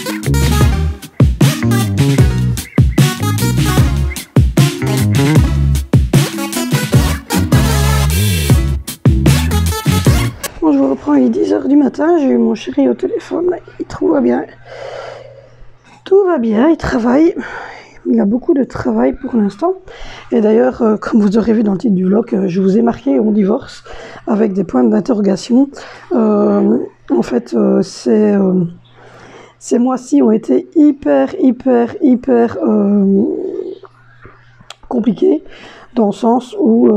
Bon, je vous reprends, il est 10 h du matin, j'ai eu mon chéri au téléphone, tout va bien. Tout va bien, il travaille. Il a beaucoup de travail pour l'instant. Et d'ailleurs, comme vous aurez vu dans le titre du vlog, je vous ai marqué on divorce avec des points d'interrogation. En fait, ces mois-ci ont été hyper compliqués, dans le sens où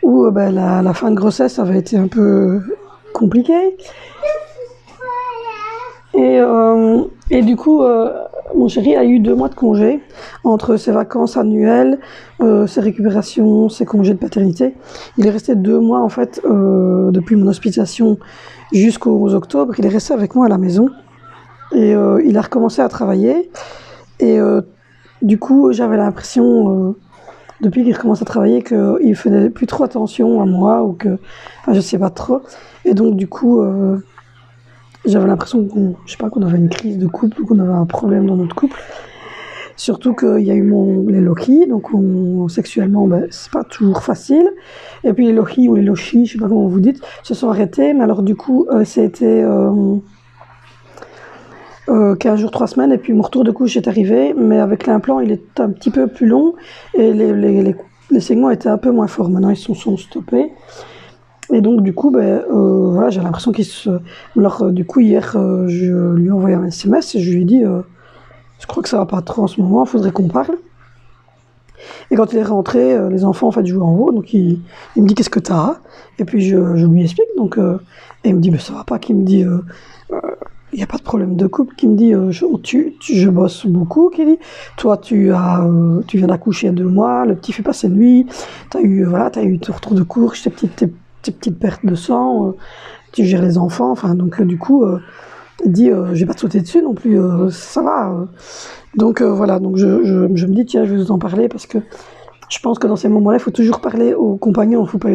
la fin de grossesse avait été un peu compliquée. Et du coup, mon chéri a eu 2 mois de congé entre ses vacances annuelles, ses récupérations, ses congés de paternité. Il est resté 2 mois en fait depuis mon hospitalisation jusqu'au octobre. Il est resté avec moi à la maison et il a recommencé à travailler. Et du coup, j'avais l'impression depuis qu'il recommence à travailler qu'il faisait plus trop attention à moi ou que, enfin, je sais pas trop. Et donc du coup j'avais l'impression qu'on avait une crise de couple ou qu'on avait un problème dans notre couple. Surtout qu'il y a eu les lochis, donc sexuellement, c'est pas toujours facile. Et puis les lochis ou les lochis, je sais pas comment vous dites, se sont arrêtés. Mais alors du coup, ça a été 15 jours, 3 semaines, et puis mon retour de couche est arrivé. Mais avec l'implant, il est un petit peu plus long et les segments étaient un peu moins forts. Maintenant, ils sont stoppés. Et donc du coup, voilà, j'ai l'impression qu'il se... Alors du coup, hier, je lui ai envoyé un SMS et je lui ai dit je crois que ça va pas trop en ce moment, il faudrait qu'on parle. Et quand il est rentré, les enfants en fait jouaient en haut, donc il me dit qu'est-ce que t'as? Et puis je lui explique, donc et il me dit mais ça va pas, qu'il me dit il n'y a pas de problème de couple, qui me dit je bosse beaucoup, qui dit toi tu viens d'accoucher il y a 2 mois, le petit fait passer de nuit, t'as eu ton retour de course, tes petites pertes de sang, tu gères les enfants, enfin donc du coup il dit je vais pas te sauter dessus non plus, ça va. Donc voilà, donc je me dis tiens je vais vous en parler parce que je pense que dans ces moments-là il faut toujours parler aux compagnons, faut pas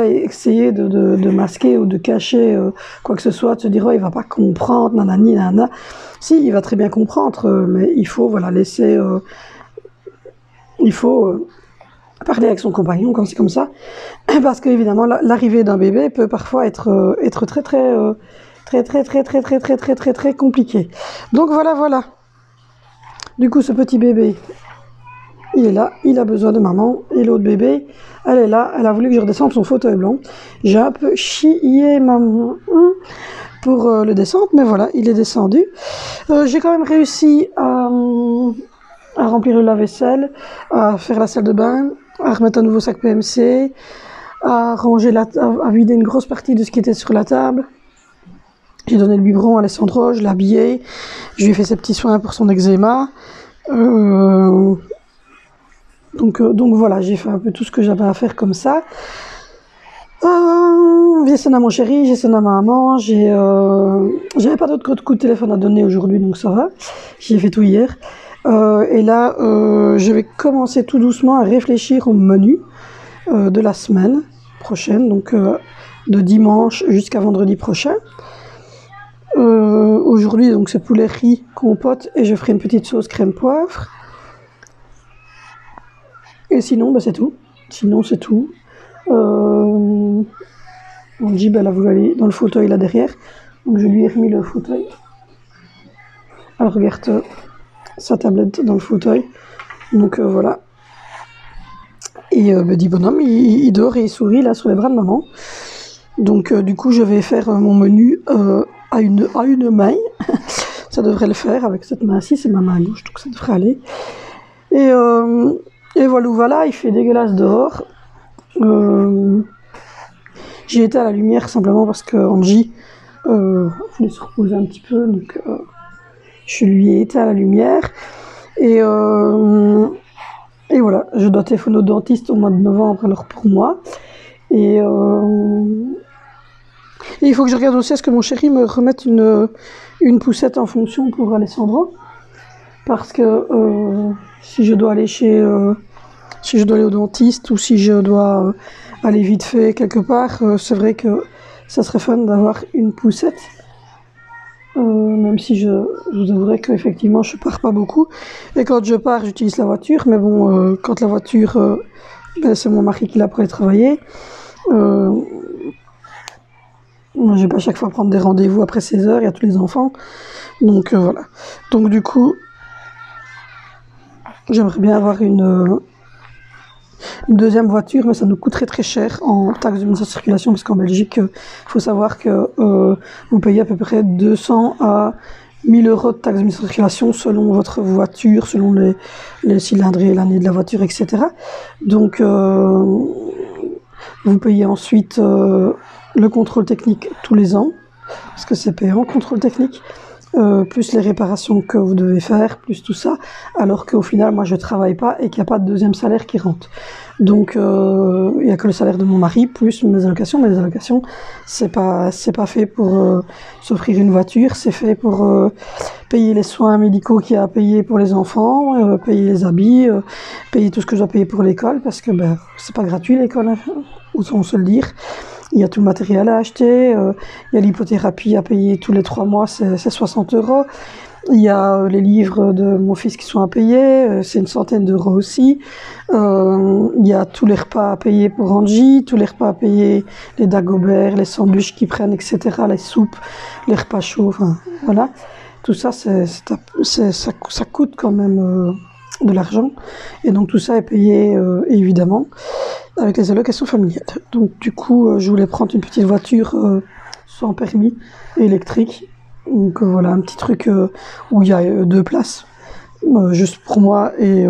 essayer de masquer ou de cacher quoi que ce soit, de se dire oh, il va pas comprendre, nanani nanana. Si, il va très bien comprendre, mais il faut voilà laisser parler avec son compagnon quand c'est comme ça, parce qu'évidemment l'arrivée d'un bébé peut parfois être très compliqué. Donc voilà. Du coup, ce petit bébé, il est là, il a besoin de maman, et l'autre bébé, elle est là, elle a voulu que je redescende son fauteuil blanc. J'ai un peu chié maman pour le descendre, mais voilà, il est descendu. J'ai quand même réussi à remplir le lave-vaisselle, à faire la salle de bain, à remettre un nouveau sac PMC, à ranger à vider une grosse partie de ce qui était sur la table. J'ai donné le biberon à Alessandro, je l'ai habillé, je lui ai fait ses petits soins pour son eczéma. Donc voilà, j'ai fait un peu tout ce que j'avais à faire comme ça. J'ai sonné à mon chéri, j'ai sonné à ma maman, j'avais pas d'autres coups de téléphone à donner aujourd'hui, donc ça va. J'ai fait tout hier. Et là, je vais commencer tout doucement à réfléchir au menu de la semaine prochaine, donc de dimanche jusqu'à vendredi prochain. Aujourd'hui, donc c'est poulet riz, compote, et je ferai une petite sauce crème poivre. Et sinon, c'est tout. Sinon, c'est tout. Mon Jib, elle a voulu aller dans le fauteuil là derrière, donc je lui ai remis le fauteuil. Elle regarde sa tablette dans le fauteuil, donc voilà. Et dit bonhomme, il dort et il sourit là sur les bras de maman. Donc du coup, je vais faire mon menu à une main. Ça devrait le faire avec cette main-ci, c'est ma main gauche, donc ça devrait aller. Et voilà, il fait dégueulasse dehors. J'ai été à la lumière simplement parce que Angie voulait se reposer un petit peu, donc je lui ai été à la lumière. Et voilà, je dois téléphoner au dentiste au mois de novembre, alors pour moi. Et il faut que je regarde aussi à ce que mon chéri me remette une poussette en fonction pour Alessandro. Parce que si je dois aller si je dois aller au dentiste ou si je dois aller vite fait quelque part, c'est vrai que ça serait fun d'avoir une poussette. Même si je vous avouerai qu'effectivement je pars pas beaucoup. Et quand je pars, j'utilise la voiture. Mais bon, quand la voiture, c'est mon mari qui l'a pour aller travailler. Moi, je vais pas à chaque fois prendre des rendez-vous après 16 heures, il y a tous les enfants. Donc voilà. Donc du coup, j'aimerais bien avoir une deuxième voiture, mais ça nous coûterait très cher en taxes de mise en circulation, parce qu'en Belgique, faut savoir que vous payez à peu près 200 à 1000 euros de taxes de mise en circulation selon votre voiture, selon les cylindrées, l'année de la voiture, etc. Donc, vous payez ensuite le contrôle technique tous les ans, parce que c'est payant, contrôle technique. Plus les réparations que vous devez faire, plus tout ça, alors qu'au final, moi, je travaille pas et qu'il n'y a pas de deuxième salaire qui rentre. Donc, il n'y a que le salaire de mon mari, plus mes allocations, mais les allocations, c'est pas fait pour s'offrir une voiture, c'est fait pour payer les soins médicaux qu'il y a à payer pour les enfants, payer les habits, payer tout ce que je dois payer pour l'école, parce que c'est pas gratuit l'école, hein, autant se le dire. Il y a tout le matériel à acheter, il y a l'hypothérapie à payer tous les 3 mois, c'est 60 euros. Il y a les livres de mon fils qui sont à payer, c'est une centaine d'euros aussi. Il y a tous les repas à payer pour Angie, tous les repas à payer, les dagobert, les sandwichs qu'ils prennent, etc., les soupes, les repas chauds, enfin, voilà. Tout ça, ça coûte quand même de l'argent. Et donc tout ça est payé, évidemment, avec les allocations familiales. Donc du coup, je voulais prendre une petite voiture sans permis, électrique. Donc voilà, un petit truc où il y a 2 places, juste pour moi et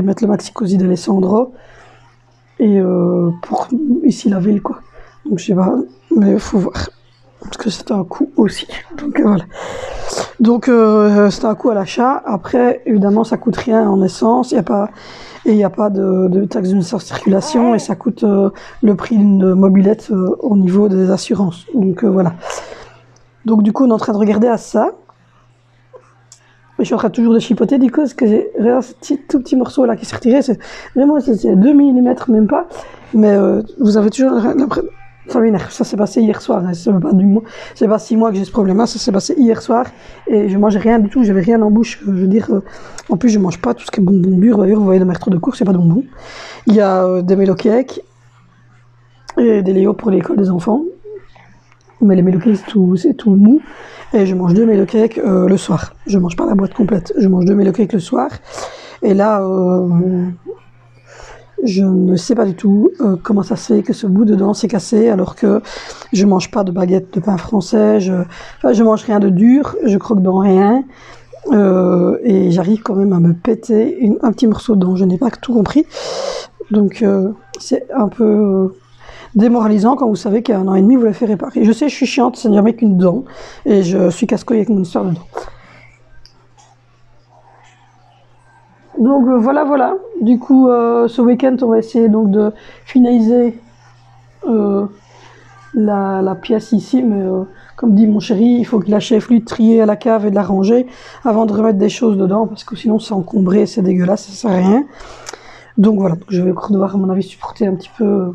mettre le maxi cosy d'Alessandro. Et pour ici la ville, quoi. Donc je sais pas, mais il faut voir. Parce que c'est un coût aussi. Donc voilà. Donc c'est un coût à l'achat. Après, évidemment, ça coûte rien en essence. Il n'y a pas de taxe de mise en circulation et ça coûte le prix d'une mobilette au niveau des assurances. Donc voilà. Donc du coup, on est en train de regarder à ça. Et je suis en train toujours de chipoter du coup, parce que j'ai regarde ce tout petit morceau là qui s'est retiré. C'est 2 mm, même pas. Mais vous avez toujours l'impression. Ça m'énerve, ça s'est passé hier soir, hein. C'est pas 6 mois que j'ai ce problème-là, ça s'est passé hier soir et je mangeais rien du tout, j'avais rien en bouche, je veux dire, en plus je mange pas tout ce qui est bonbon dur, d'ailleurs vous voyez dans mes retours de course, c'est pas de bonbons. Il y a des Melo Cakes et des Léo pour l'école des enfants, mais les Melo Cakes c'est tout mou et je mange 2 Melo Cakes le soir, je mange pas la boîte complète, je mange 2 Melo Cakes le soir et là... je ne sais pas du tout comment ça se fait que ce bout dedans s'est cassé alors que je mange pas de baguette de pain français, je mange rien de dur, je croque dans rien et j'arrive quand même à me péter un petit morceau de dent, je n'ai pas tout compris. Donc c'est un peu démoralisant quand vous savez qu'il y a 1 an et demi vous l'avez fait réparer. Je sais, je suis chiante, c'est jamais qu'une dent et je suis casse-couille avec mon histoire de dents. Donc voilà. Du coup, ce week-end, on va essayer donc de finaliser la pièce ici. Mais comme dit mon chéri, il faut qu'il achève lui de trier à la cave et de la ranger avant de remettre des choses dedans, parce que sinon c'est encombré, c'est dégueulasse, ça sert à rien. Donc voilà, je vais encore devoir à mon avis supporter un petit peu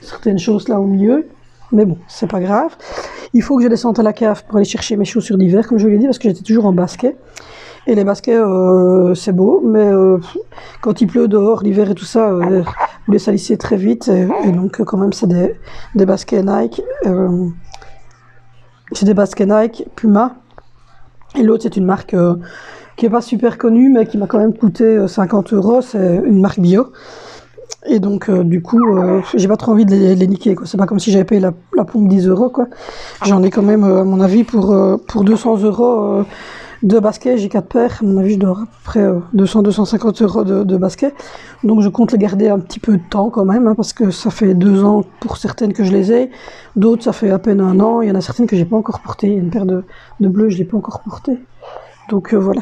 certaines choses là au milieu. Mais bon, c'est pas grave. Il faut que je descende à la cave pour aller chercher mes chaussures d'hiver, comme je vous l'ai dit, parce que j'étais toujours en basket. Et les baskets, c'est beau, mais quand il pleut dehors, l'hiver et tout ça, vous les salissez très vite. Et donc, quand même, c'est des baskets Nike. C'est des baskets Nike, Puma. Et l'autre, c'est une marque qui n'est pas super connue, mais qui m'a quand même coûté 50 euros. C'est une marque bio. Et donc, du coup, j'ai pas trop envie de les niquer, quoi. C'est pas comme si j'avais payé la pompe 10 euros, quoi. J'en ai quand même, à mon avis, pour 200 euros... de baskets, j'ai 4 paires, à mon avis je dois à peu près 200-250 euros de baskets, donc je compte les garder un petit peu de temps quand même, hein, parce que ça fait 2 ans pour certaines que je les ai, d'autres ça fait à peine 1 an, il y en a certaines que j'ai pas encore portées, une paire de bleues je l'ai pas encore portée, donc voilà.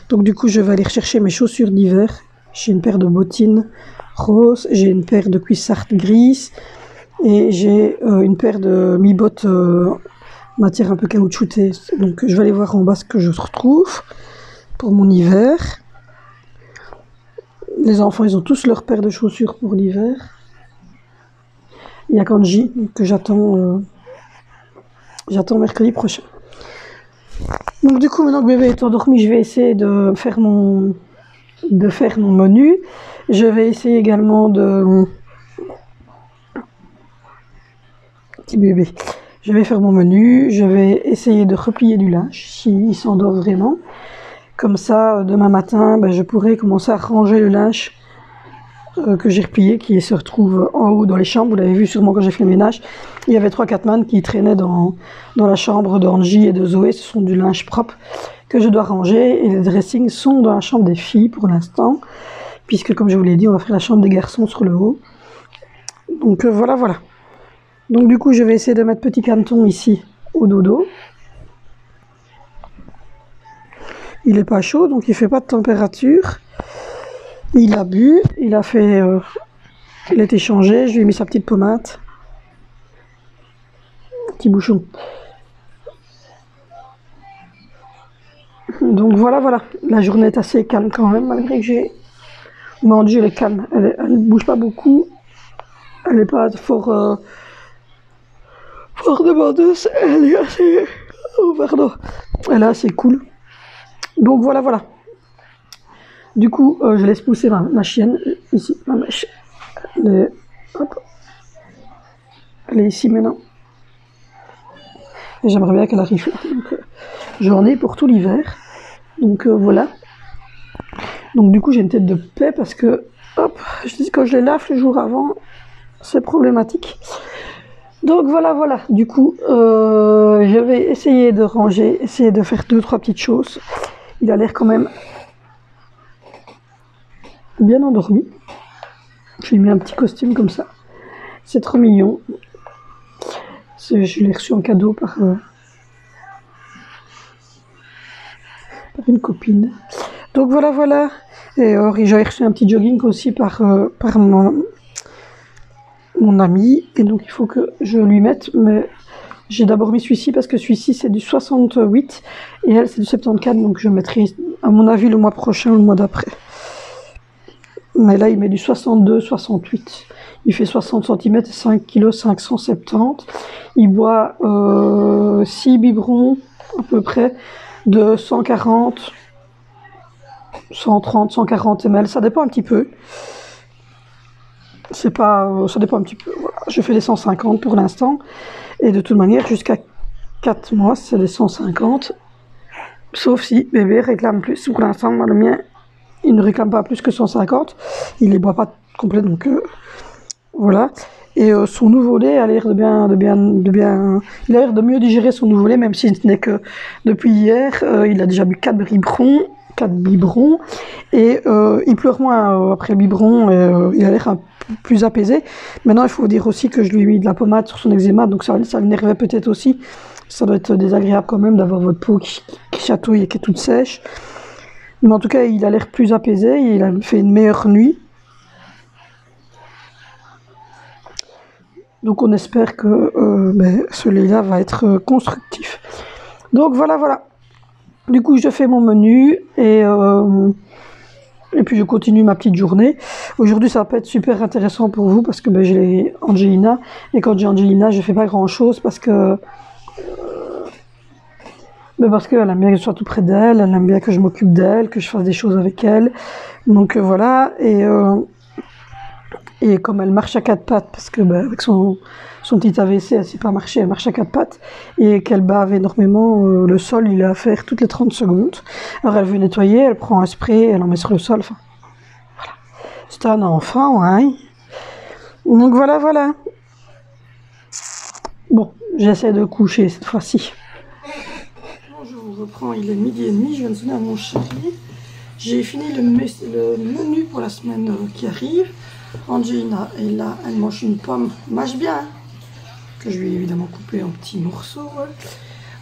Donc du coup je vais aller rechercher mes chaussures d'hiver, j'ai une paire de bottines roses, j'ai une paire de cuissardes grises, et j'ai une paire de mi-bottes matière un peu caoutchoutée. Donc je vais aller voir en bas ce que je retrouve pour mon hiver. Les enfants, ils ont tous leur paire de chaussures pour l'hiver. Il y a Kanji que j'attends J'attends mercredi prochain. Donc du coup, maintenant que bébé est endormi, je vais essayer de faire mon menu. Je vais essayer également de... Petit bébé. Je vais faire mon menu. Je vais essayer de replier du linge s'il s'endort vraiment. Comme ça, demain matin, je pourrai commencer à ranger le linge que j'ai replié, qui se retrouve en haut dans les chambres. Vous l'avez vu sûrement quand j'ai fait le ménage. Il y avait 3-4 mannes qui traînaient dans la chambre d'Angie et de Zoé. Ce sont du linge propre que je dois ranger. Et les dressings sont dans la chambre des filles pour l'instant. Puisque, comme je vous l'ai dit, on va faire la chambre des garçons sur le haut. Donc voilà. Donc du coup, je vais essayer de mettre petit canton ici au dodo. Il est pas chaud, donc il fait pas de température. Il a bu, il a été changé, je lui ai mis sa petite pommade. Petit bouchon. Donc voilà. La journée est assez calme quand même, malgré que j'ai... Mandy, elle est calme, elle bouge pas beaucoup. Elle n'est pas fort demandeuse, elle est assez... Oh pardon. Elle est assez cool. Donc voilà. Du coup, je laisse pousser ma chienne, ici, ma mèche. Elle est ici maintenant. Et j'aimerais bien qu'elle arrive là. Donc, j'en ai pour tout l'hiver. Donc voilà. Donc du coup, j'ai une tête de paix parce que, quand je les lave le jour avant, c'est problématique. Donc voilà. Du coup, je vais essayer de ranger, essayer de faire 2-3 petites choses. Il a l'air quand même bien endormi. Je lui ai mis un petit costume comme ça. C'est trop mignon. Je l'ai reçu en cadeau par une copine. Donc voilà. Et j'ai reçu un petit jogging aussi par mon ami. Et donc il faut que je lui mette. Mais j'ai d'abord mis celui-ci parce que celui-ci c'est du 68 et elle c'est du 74. Donc je mettrai à mon avis le mois prochain ou le mois d'après. Mais là il met du 62-68. Il fait 60 cm et 5 kg 570. Il boit 6 biberons à peu près de 140, 130, 140 ml. Ça dépend un petit peu. Ça dépend un petit peu. Voilà. Je fais les 150 pour l'instant. Et de toute manière, jusqu'à 4 mois, c'est les 150. Sauf si bébé réclame plus. Pour l'instant, le mien, il ne réclame pas plus que 150. Il les boit pas complet, donc voilà. Et son nouveau-lait a l'air de bien... Il a l'air de mieux digérer son nouveau-lait, même si ce n'est que depuis hier. Il a déjà bu 4 biberons. Et il pleure moins après le biberon. Il a l'air un peu plus apaisé. Maintenant, il faut dire aussi que je lui ai mis de la pommade sur son eczéma. Donc ça l'énervait peut-être aussi. Ça doit être désagréable quand même d'avoir votre peau qui chatouille et qui est toute sèche. Mais en tout cas, il a l'air plus apaisé. Il a fait une meilleure nuit. Donc on espère que ce lait-là va être constructif. Donc voilà. Du coup, je fais mon menu et puis je continue ma petite journée. Aujourd'hui, ça va pas être super intéressant pour vous parce que j'ai Angelina. Et quand j'ai Angelina, je fais pas grand-chose parce qu'elle aime bien que je sois tout près d'elle. Elle aime bien que je m'occupe d'elle, que je fasse des choses avec elle. Donc voilà. Et comme elle marche à 4 pattes, parce que avec son petit AVC, elle ne sait pas marcher, elle marche à 4 pattes, et qu'elle bave énormément, le sol, il est à faire toutes les 30 secondes. Alors elle veut nettoyer, elle prend un spray, elle en met sur le sol, enfin, voilà. C'est un enfant, hein. Donc voilà. Bon, j'essaie de coucher cette fois-ci. Bon, je vous reprends, il est 12h30, je viens de sonner à mon chéri. J'ai fini le menu pour la semaine qui arrive. Angelina est là, elle mange une pomme, mâche bien, que je lui ai évidemment coupé en petits morceaux.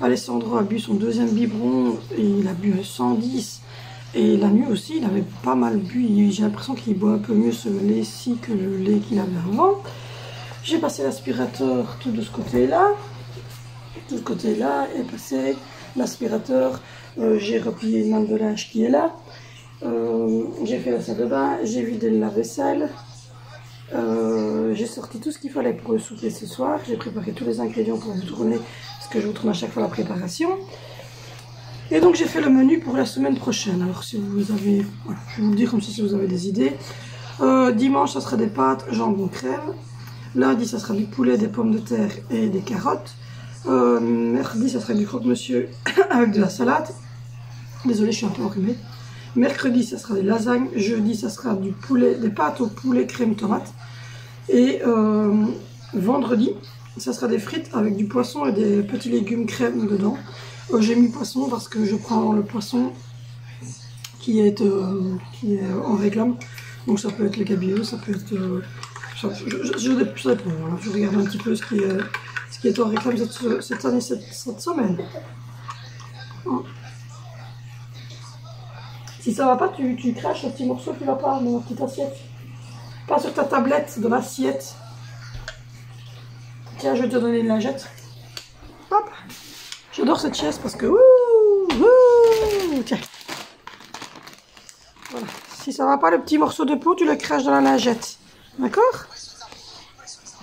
Alessandro a bu son 2e biberon et il a bu 110. Et la nuit aussi, il avait pas mal bu. J'ai l'impression qu'il boit un peu mieux ce lait-ci que le lait qu'il avait avant. J'ai passé l'aspirateur tout de ce côté-là. Tout ce côté-là est passé l'aspirateur. J'ai replié une malle de linge qui est là. J'ai fait la salle de bain, j'ai vidé le lave-vaisselle. J'ai sorti tout ce qu'il fallait pour le souper ce soir. J'ai préparé tous les ingrédients pour vous tourner parce que je vous tourne à chaque fois la préparation. Et donc j'ai fait le menu pour la semaine prochaine. Alors si vous avez, voilà, je vais vous le dire comme ça si vous avez des idées. Dimanche ça sera des pâtes jambon crème. Lundi ça sera du poulet, des pommes de terre et des carottes. Mercredi ça sera du croque-monsieur avec de la salade. Désolée, je suis un peu enrhumée. Mercredi ça sera des lasagnes. Jeudi ça sera du poulet, des pâtes au poulet crème tomate. Et vendredi ça sera des frites avec du poisson et des petits légumes crème dedans. J'ai mis poisson parce que je prends le poisson qui est en réclame. Donc ça peut être les cabillaud, ça peut être... je regarde un petit peu ce qui est en réclame cette année, cette semaine. Si ça va pas, tu craches un petit morceau qui va pas dans la petite assiette. Pas sur ta tablette, dans l'assiette. Tiens, je vais te donner une lingette. Hop. J'adore cette chaise parce que... Tiens. Voilà. Si ça va pas, le petit morceau de peau, tu le craches dans la lingette. D'accord?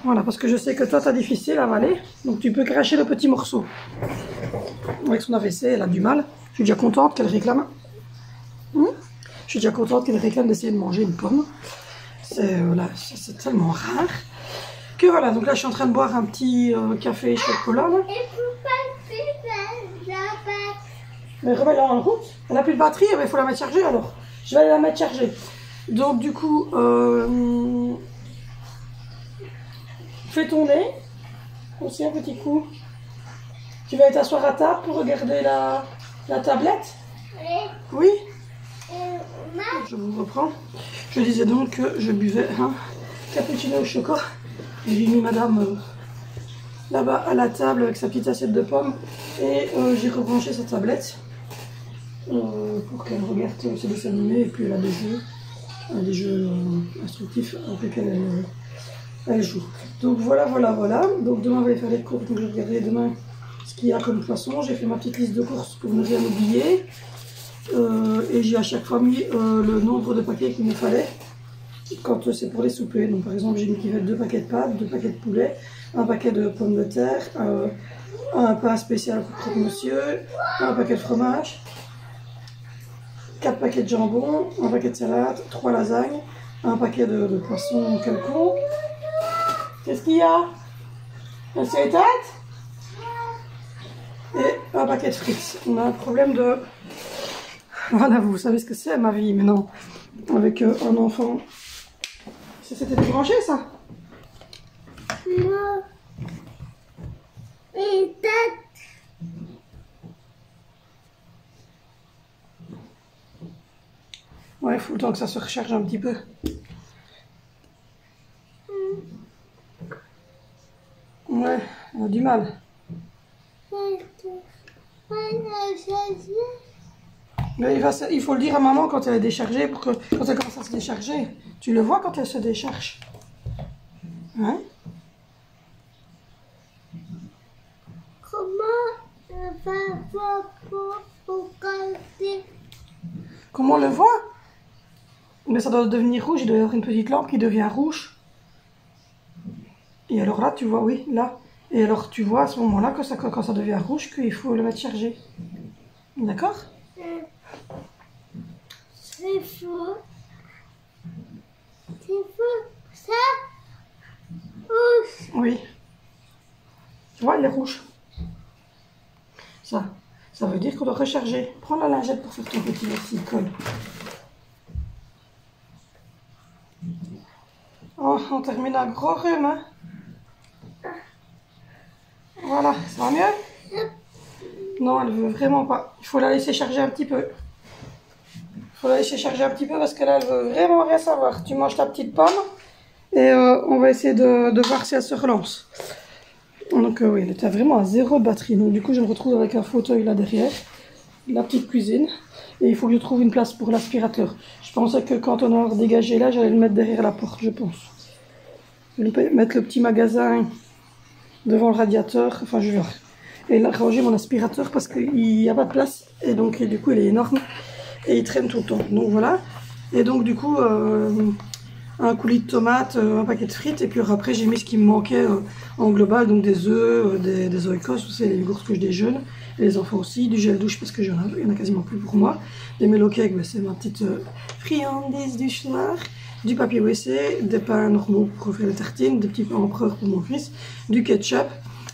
Voilà, parce que je sais que toi, t'as difficile à avaler. Donc tu peux cracher le petit morceau. Avec son AVC, elle a du mal. Je suis déjà contente qu'elle réclame. Je suis déjà contente qu'elle réclame d'essayer de manger une pomme. C'est tellement rare. Que voilà, donc là, je suis en train de boire un petit café chocolat. Là. Mais remets-la en route. Elle n'a plus de batterie, mais il faut la mettre chargée alors. Je vais aller la mettre chargée. Donc du coup, fais ton nez. Aussi un petit coup. Tu vas t'asseoir à table pour regarder la tablette. Oui. Je vous reprends. Je disais donc que je buvais un cappuccino au chocolat. J'ai mis madame là-bas à la table avec sa petite assiette de pommes. Et j'ai rebranché sa tablette. Pour qu'elle regarde ses dessins animés et puis elle a des jeux instructifs avec lesquels elle joue. Donc voilà. Donc demain on va aller faire les courses, donc je vais regarder demain ce qu'il y a comme poisson. J'ai fait ma petite liste de courses pour ne rien oublier. Et j'ai à chaque fois mis le nombre de paquets qu'il me fallait quand c'est pour les soupers. Donc par exemple j'ai mis qu'il y avait 2 paquets de pâtes, 2 paquets de poulet, un paquet de pommes de terre, un pain spécial pour croque-monsieur, un paquet de fromage, 4 paquets de jambon, un paquet de salade, 3 lasagnes, un paquet de poisson quelconque. Qu'est-ce qu'il y a? Elle s'est éteinte? Et un paquet de frites. On a un problème de... Voilà, vous savez ce que c'est ma vie maintenant. Avec un enfant. C'était débranché ça? Non. Ouais, il faut le temps que ça se recharge un petit peu. Ouais, on a du mal. Mais il faut le dire à maman quand elle est déchargée, pour que quand elle commence à se décharger. Tu le vois quand elle se décharge. Hein? Comment on le voit? Mais ça doit devenir rouge, il doit y avoir une petite lampe qui devient rouge. Et alors là, tu vois, oui, là. Et alors tu vois à ce moment-là, que quand ça devient rouge, qu'il faut le mettre chargé. D'accord? C'est faux. C'est faux. Ça rouge. Oui. Tu vois, il est rouge. Ça veut dire qu'on doit recharger. Prends la lingette pour faire ton petit verticole. Oh, on termine un gros rhume, hein. Voilà, ça va mieux? Non, elle veut vraiment pas. Il faut la laisser charger un petit peu. Il faut la laisser charger un petit peu parce que là, elle veut vraiment rien savoir. Tu manges ta petite pomme et on va essayer de voir si elle se relance. Donc oui, elle était vraiment à 0 batterie. Donc du coup, je me retrouve avec un fauteuil là derrière, la petite cuisine. Et il faut que je trouve une place pour l'aspirateur. Je pensais que quand on aura dégagé là, j'allais le mettre derrière la porte, je pense. Je vais mettre le petit magasin devant le radiateur. Enfin, je vais et ranger mon aspirateur parce qu'il n'y a pas de place. Et donc, du coup, il est énorme. Et il traîne tout le temps. Donc voilà. Et donc, du coup, un coulis de tomates, un paquet de frites, et puis après j'ai mis ce qui me manquait en global, donc des œufs, des oikos, c'est les yogourts que je déjeune, et les enfants aussi, du gel douche parce que il y en a quasiment plus pour moi, des mélo cakes, c'est ma petite friandise du soir, du papier WC, des pains normaux pour faire les tartines, des petits pains empereurs pour mon fils, du ketchup,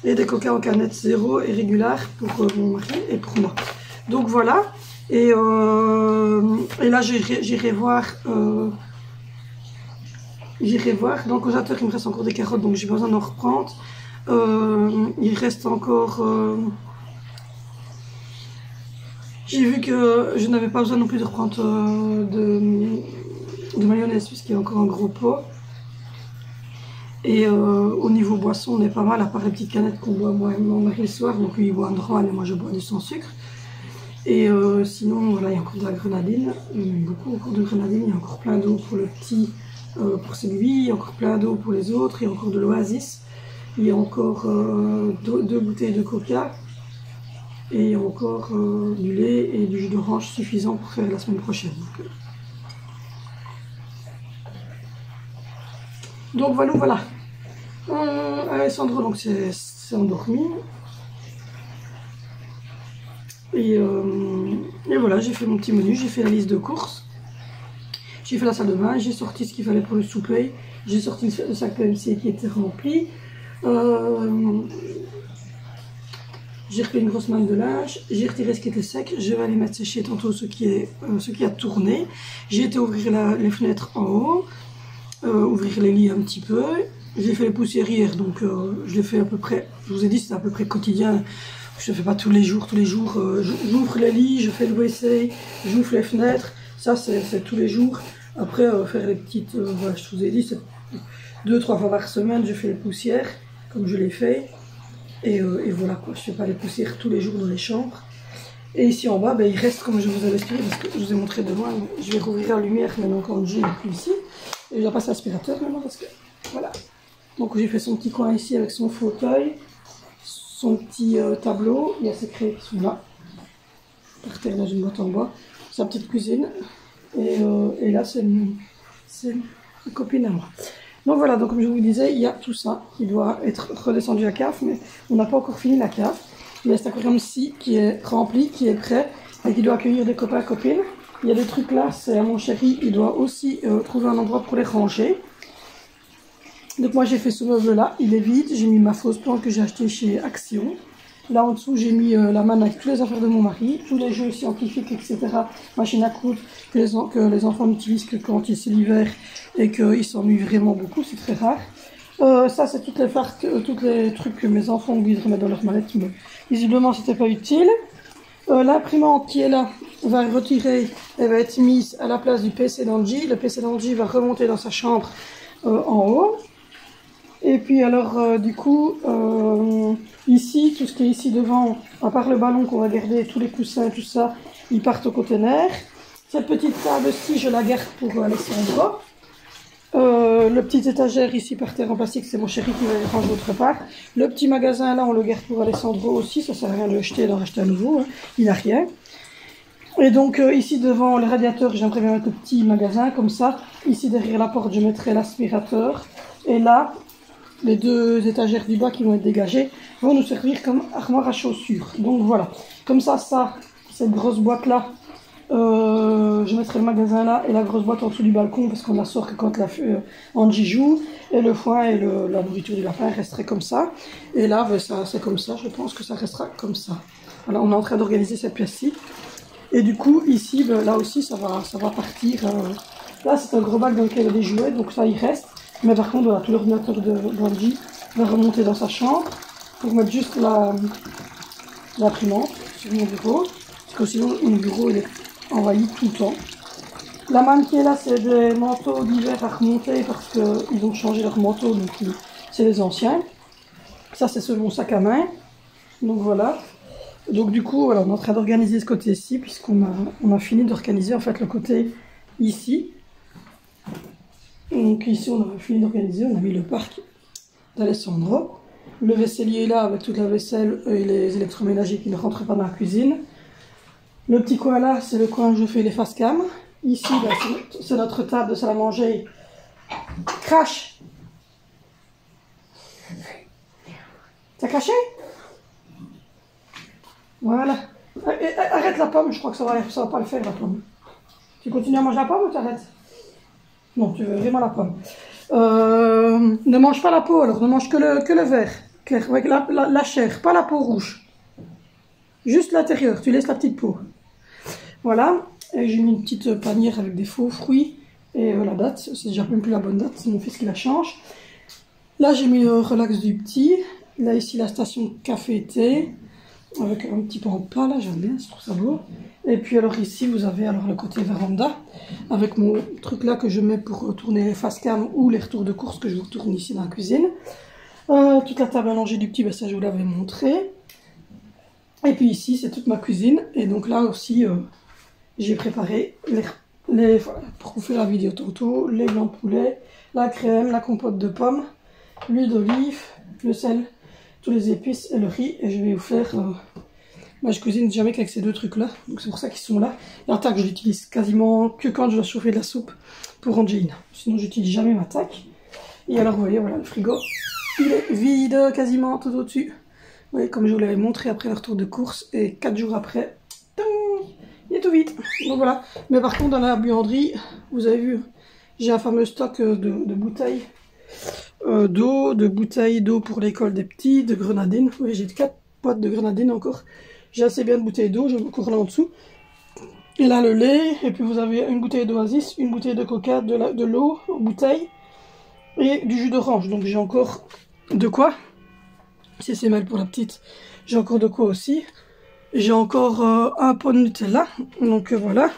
et des coca en canette zéro et régulière pour mon mari et pour moi. Donc voilà, et là j'irai voir... J'irai voir. Dans le congélateur, il me reste encore des carottes, donc j'ai besoin d'en reprendre. Il reste encore... J'ai vu que je n'avais pas besoin non plus de reprendre de mayonnaise, puisqu'il y a encore un gros pot. Et au niveau boisson, on est pas mal, à part les petites canettes qu'on boit moi et mon mari le soir. Donc lui, il boit un normal et moi, je bois du sans sucre. Et sinon, voilà, il y a encore de la grenadine. Beaucoup de grenadine. Il y a encore plein d'eau pour le petit... pour celui, il y a encore plein d'eau pour les autres, il y a encore de l'Oasis, il y a encore 2 bouteilles de coca, et il y a encore du lait et du jus d'orange suffisant pour faire la semaine prochaine. Donc voilà. Alessandro donc c'est endormi. Et voilà, j'ai fait mon petit menu, j'ai fait la liste de courses. J'ai fait la salle de bain, j'ai sorti ce qu'il fallait pour le souper, j'ai sorti le sac PMC qui était rempli, j'ai refait une grosse main de linge, j'ai retiré ce qui était sec, je vais aller mettre sécher tantôt ce qui a tourné. J'ai été ouvrir les fenêtres en haut, ouvrir les lits un petit peu, j'ai fait les poussiérières, donc je l'ai fait à peu près, je vous ai dit c'est à peu près quotidien. Je ne fais pas tous les jours, j'ouvre les lits, je fais le WC, j'ouvre les fenêtres, ça c'est tous les jours. Après faire les petites, voilà, je vous ai dit, c'est 2-3 fois par semaine, je fais les poussières, comme je l'ai fait. Et voilà quoi, je ne fais pas les poussières tous les jours dans les chambres. Et ici en bas, ben, il reste comme je vous avais expliqué, parce que je vous ai montré de loin, je vais rouvrir la lumière maintenant quand J n'est plus ici. Et je vais passer l'aspirateur maintenant parce que, voilà. Donc j'ai fait son petit coin ici avec son fauteuil. Son petit tableau, il y a ses crayons qui sont là, par terre dans une boîte en bois, sa petite cuisine, et là c'est une copine à moi. Donc voilà, donc comme je vous disais, il y a tout ça qui doit être redescendu à la cave, mais on n'a pas encore fini la cave. Il y a cet aquarium ici qui est rempli, qui est prêt, et qui doit accueillir des copains et copines. Il y a des trucs là, c'est à mon chéri, il doit aussi trouver un endroit pour les ranger. Donc moi j'ai fait ce meuble là, il est vide, j'ai mis ma fausse plante que j'ai achetée chez Action. Là en dessous j'ai mis la manne avec toutes les affaires de mon mari, tous les jeux scientifiques etc. Machine à coudre que les enfants n'utilisent que quand c'est l'hiver et qu'ils s'ennuient vraiment beaucoup, c'est très rare. Ça c'est toutes les trucs que mes enfants ont oublié de remettre dans leur mallette, mais visiblement c'était pas utile. L'imprimante qui est là va retirer, elle va être mise à la place du PC d'Angie. Le PC d'Angie va remonter dans sa chambre en haut. Et puis alors du coup ici, tout ce qui est ici devant, à part le ballon qu'on va garder, tous les coussins, tout ça, ils partent au conteneur. Cette petite table-ci, je la garde pour Alessandro. Le petit étagère ici par terre en plastique, c'est mon chéri qui va les ranger autre part. Le petit magasin là, on le garde pour Alessandro aussi, ça sert à rien de le jeter, d'en racheter à nouveau, hein. Il n'a rien. Et donc ici devant le radiateur, j'aimerais bien mettre le petit magasin comme ça. Ici derrière la porte, je mettrai l'aspirateur. Et là, les 2 étagères du bas qui vont être dégagées vont nous servir comme armoire à chaussures. Donc voilà, comme ça, cette grosse boîte là, je mettrai le magasin là et la grosse boîte en dessous du balcon parce qu'on la sort que quand Angie joue, et le foin et la nourriture du lapin resterait comme ça. Et là, ben, c'est comme ça, je pense que ça restera comme ça. Voilà, on est en train d'organiser cette pièce-ci. Et du coup, ici, ben, là aussi, ça va partir. Là, c'est un gros bac dans lequel il y a des jouets, donc ça, il reste. Mais par contre, voilà, tout l'ordinateur d'Angie va remonter dans sa chambre pour mettre juste l'imprimante sur mon bureau. Parce que sinon, mon bureau il est envahi tout le temps. La manne qui est là, c'est des manteaux d'hiver à remonter parce qu'ils ont changé leurs manteaux, donc c'est les anciens. Ça, c'est mon sac à main. Donc voilà. Donc du coup, voilà, on est en train d'organiser ce côté-ci puisqu'on a fini d'organiser en fait le côté ici. Donc ici on a fini d'organiser, on a mis le parc d'Alessandro. Le vaisselier est là avec toute la vaisselle et les électroménagers qui ne rentrent pas dans la cuisine. Le petit coin là, c'est le coin où je fais les face cam. Ici, ben, c'est notre table de salle à manger Crache. T'as craché? Voilà. Arrête la pomme, je crois que ça va pas le faire la pomme. Tu continues à manger la pomme ou t'arrêtes? Non, tu veux vraiment la pomme. Ne mange pas la peau alors, ne mange que le vert. Clair, avec la chair, pas la peau rouge. Juste l'intérieur, tu laisses la petite peau. Voilà, et j'ai mis une petite panière avec des faux fruits. Et la date, c'est déjà même plus la bonne date, c'est mon fils qui la change. Là j'ai mis le relax du petit. Là ici la station café-thé. Avec un petit peu en plat là, j'aime bien, je trouve ça beau. Et puis alors ici vous avez alors le côté véranda. Avec mon truc là que je mets pour tourner les face cam ou les retours de course que je vous retourne ici dans la cuisine. Toute la table à manger du petit, ben ça je vous l'avais montré. Et puis ici c'est toute ma cuisine. Et donc là aussi j'ai préparé pour vous faire la vidéo tantôt, les blancs de poulet, la crème, la compote de pommes, l'huile d'olive, le sel, tous les épices et le riz. Et je vais vous faire... moi je cuisine jamais qu'avec ces deux trucs là, donc c'est pour ça qu'ils sont là. La taque je l'utilise quasiment que quand je dois chauffer de la soupe pour Angeline. Sinon j'utilise jamais ma taque. Et alors vous voyez, voilà le frigo, il est vide quasiment tout au-dessus. Vous voyez, comme je vous l'avais montré après le retour de course, et 4 jours après, il est tout vide. Donc voilà. Mais par contre dans la buanderie, vous avez vu, j'ai un fameux stock de bouteilles d'eau, de bouteilles d'eau pour l'école des petits, de grenadines. Oui, j'ai 4 boîtes de grenadines encore. J'ai assez bien de bouteilles d'eau, j'en ai encore là en dessous. Et là le lait, et puis vous avez une bouteille d'Oasis, une bouteille de coca, de l'eau en bouteille, et du jus d'orange. Donc j'ai encore de quoi. Si c'est mal pour la petite, j'ai encore de quoi aussi. J'ai encore un pot de Nutella, donc voilà.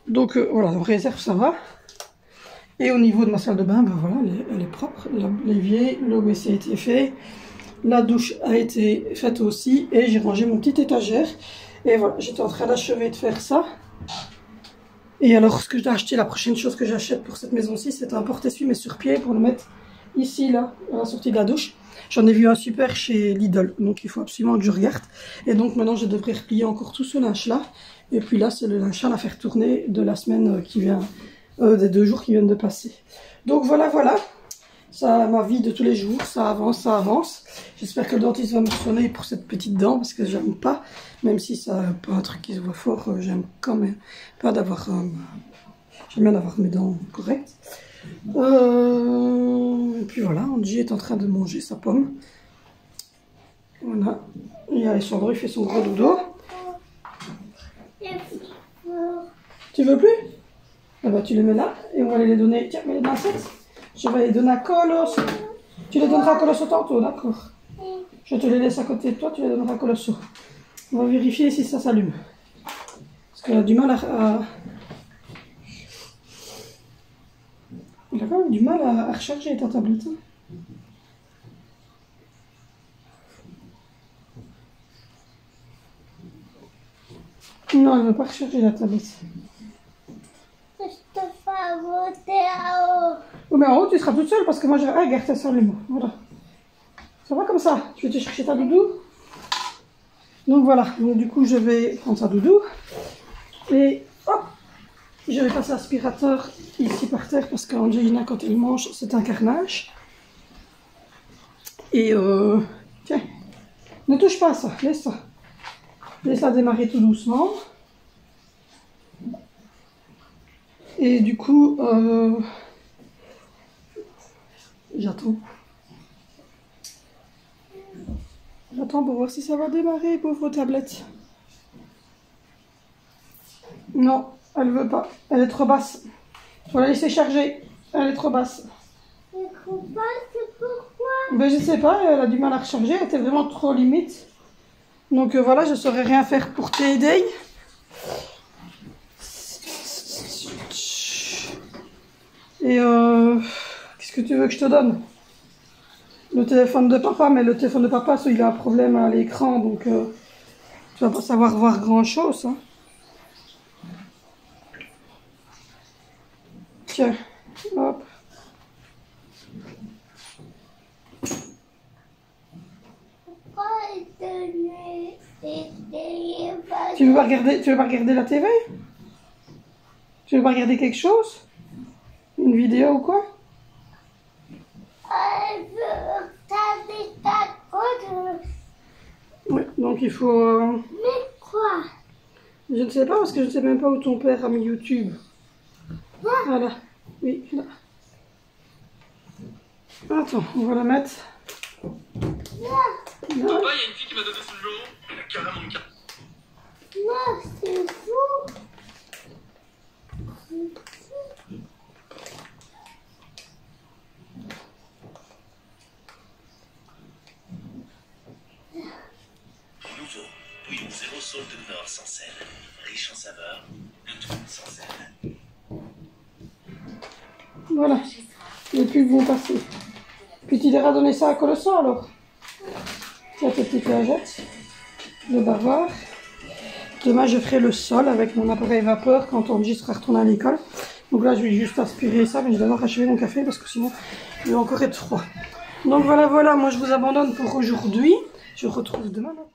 Donc voilà, en réserve ça va. Et au niveau de ma salle de bain, ben voilà, elle est propre. L'évier, le WC a été fait. La douche a été faite aussi. Et j'ai rangé mon petite étagère. Et voilà, j'étais en train d'achever de faire ça. Et alors, ce que j'ai acheté, la prochaine chose que j'achète pour cette maison-ci, c'est un porte-essuie, mais sur pied, pour le mettre ici, là, à la sortie de la douche. J'en ai vu un super chez Lidl, donc il faut absolument que je regarde. Et donc maintenant, je devrais replier encore tout ce linge-là. Et puis là, c'est le linge à faire tourner de la semaine qui vient, des 2 jours qui viennent de passer. Donc voilà, voilà. Ça, ma vie de tous les jours, ça avance, ça avance. J'espère que le dentiste va me sonner pour cette petite dent, parce que j'aime pas, même si ça n'est pas un truc qui se voit fort, j'aime quand même pas d'avoir... j'aime bien d'avoir mes dents correctes. Et puis voilà, Angie est en train de manger sa pomme. Voilà. Et Alessandro, il fait son gros dodo. Tu veux plus? Ah bah tu les mets là, et on va les donner... Tiens, mets les dans cette. Je vais les donner à Colosso. Tu les donneras à Colosso tantôt, d'accord? Je te les laisse à côté de toi, tu les donneras à Colosso. On va vérifier si ça s'allume. Parce qu'elle a du mal à... Il a quand même du mal à recharger ta tablette. Non, elle ne veut pas recharger la tablette. Je te fais monter en haut. Oh, mais en haut, tu seras toute seule parce que moi, je regarde, ça s'allume. Voilà. Ça va comme ça. Tu veux te chercher ta doudou? Donc voilà. Donc du coup, je vais prendre sa doudou. Et hop, je vais passer l'aspirateur ici par terre parce qu'Angelina, quand elle mange, c'est un carnage. Et tiens, ne touche pas à ça, laisse ça. Laisse-la démarrer tout doucement. Et du coup, j'attends. J'attends pour voir si ça va démarrer, pauvre tablette. Non, elle veut pas. Elle est trop basse. Faut la laisser charger. Elle est trop basse. Je ne comprends pas, c'est pourquoi. Ben, je sais pas, elle a du mal à recharger. Elle était vraiment trop limite. Donc voilà, je saurais rien faire pour t'aider. Et qu'est-ce que tu veux que je te donne? Le téléphone de papa, mais le téléphone de papa, il a un problème à l'écran, donc tu vas pas savoir voir grand chose. Hein. Tiens, hop. Pourquoi donner des Tu veux pas regarder la TV? Tu veux pas regarder quelque chose? Une vidéo ou quoi? Ouais, donc il faut... Mais quoi? Je ne sais pas parce que je ne sais même pas où ton père a mis YouTube. Voilà. Oui, là. Attends, on va la mettre. Non. Papa, il y a une fille qui m'a donné ce numéro. Elle a carrément une carte. Non, c'est fou. Nouveau, bouillon zéro saule de Nord sans sel, riche en saveurs, le tout sans sel. Voilà. Les pubs vont passer. Puis tu iras donner ça à Colossal alors. Tiens tes petites lingettes. Le bavard. Demain je ferai le sol avec mon appareil vapeur quand Angie sera retournée à l'école. Donc là je vais juste aspirer ça, mais je dois d'abord achever mon café parce que sinon il va encore être froid. Donc voilà, moi je vous abandonne pour aujourd'hui. Je vous retrouve demain matin.